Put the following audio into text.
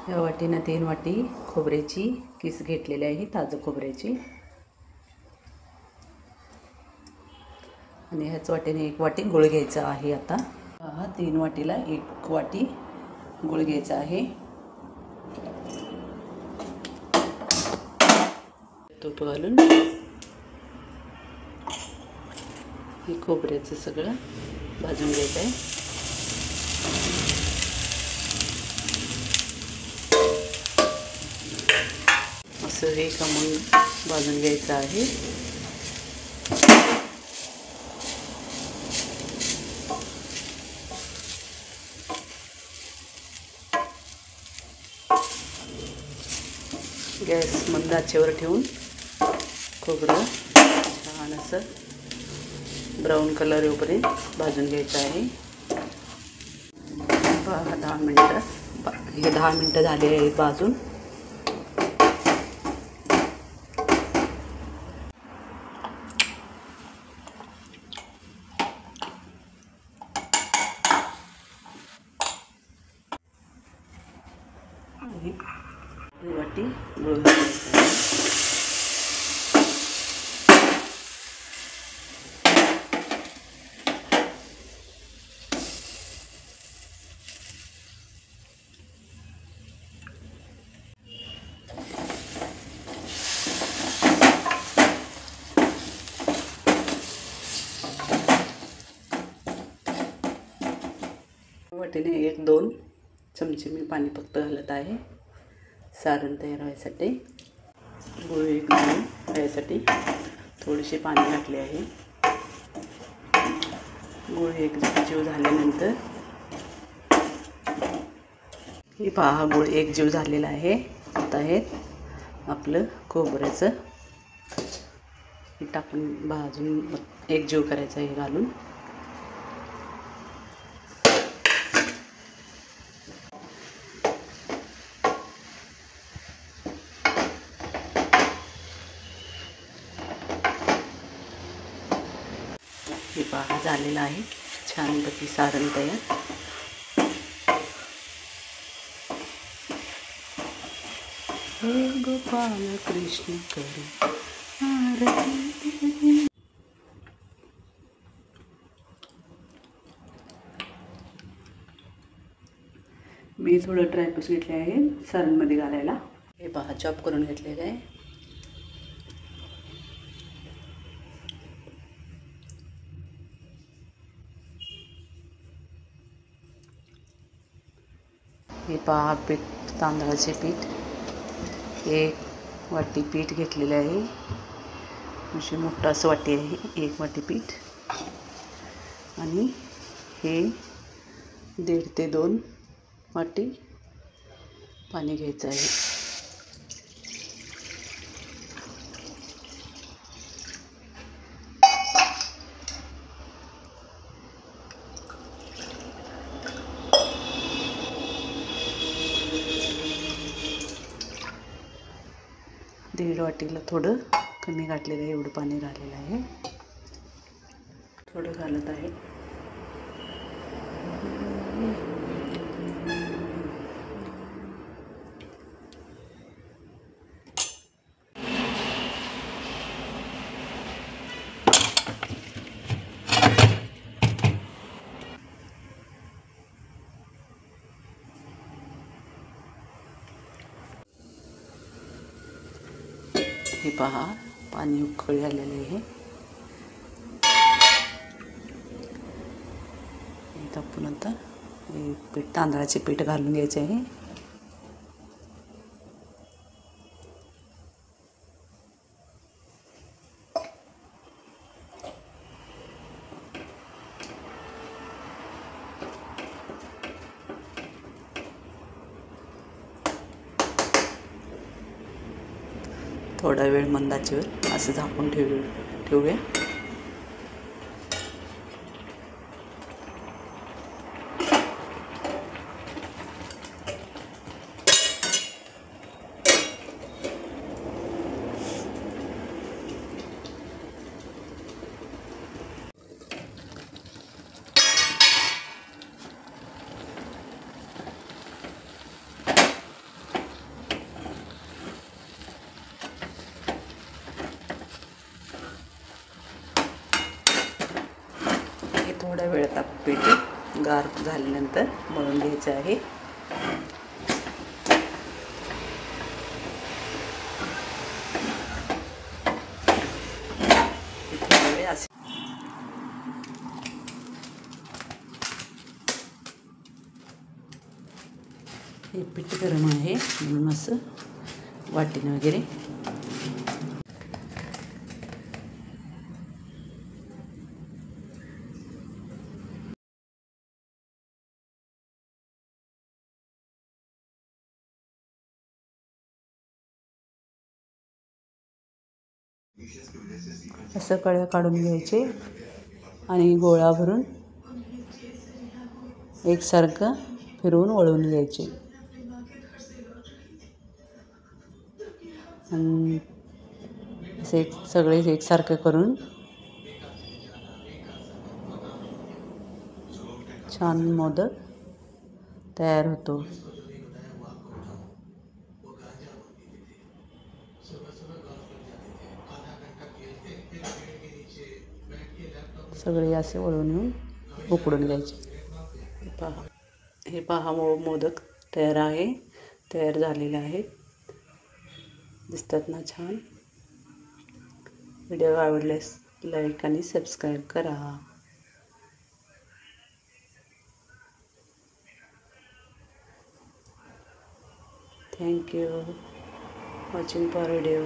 या वाटीनं 3 वाटी खोबऱ्याची किस घेतलेली आहे, ताजं खोबऱ्याची. आणि ह्याच वाटीने 1 वाटी गूळ घ्यायचा आहे. आता 3 वाटीला 1 वाटी गूळ घ्यायचा आहे. तूप घालून हे खोबऱ्याचं सगळं भाजून घ्यायचं आहे. असं हे खमंग भाजून घ्यायचं आहे. गॅस मंद आचेवर ठेवून खोबरं छान असं ब्राऊन कलर येऊपर्यंत भाजून घ्यायचं आहे. 10 मिनटं हे 10 मिनटं झाले आहेत भाजून. वाटी गूळ घालायचा आहे. वाटीने 1-2 चमचे मी पाणी फक्त घालत आहे सारण तयार व्हायसाठी. गूळ 1 व्हायसाठी थोडेसे पाणी घातले आहे. गूळ 1 जीव झाल्यानंतर हे पहा, गूळ 1 जीव झालेला आहे. आता हे आपलं खोबऱ्याचं हे टाकून भाजून 1 जीव करायचं आहे घालून. हे पहा झालेलं आहे छानपैकी सारण तयार. हे गोपाल कृष्ण करी आरती. मी थोडं ड्रायफ्रूट्स घेतले आहे सारणमध्ये घालायला. हे पहा चॉप करून घेतलेलं आहे. हे पहा पीठ, तांदळाचे पीठ 1 वाटी पीठ घेतलेले आहे. अशी मोठं असं वाटी आहे 1 वाटी पीठ. आणि हे 1.5 ते 2 वाटी पाणी घ्यायचं आहे. दीड वाटीला थोडं कमी घातलेलं आहे, एवढं पाणी घातलेलं आहे. थोडं घालत आहे. हे पहा पाणी उकळी आलेले आहे. आपण आता पीठ, तांदळाचे पीठ घालून घ्यायचे आहे. थोडा वेळ मंद आचेवर असं झाकून ठेवूया. पीठ गार झाल्यानंतर मळून घ्यायचं आहे. हे पीठ गरम आहे म्हणून असं वाटीने वगैरे असं कळ्या काढून घ्यायचे आणि गोळा भरून एकसारखं फिरवून वळून घ्यायचे आणि असे सगळे एकसारखं करून छान मोदक तयार होतो. सगळे असे वळून येऊन उकडून घ्यायचे. हे पहा मोदक तयार झालेले आहेत. दिसतात ना छान. व्हिडिओ आवडल्यास लाईक आणि सबस्क्राईब करा. Thank you watching for video.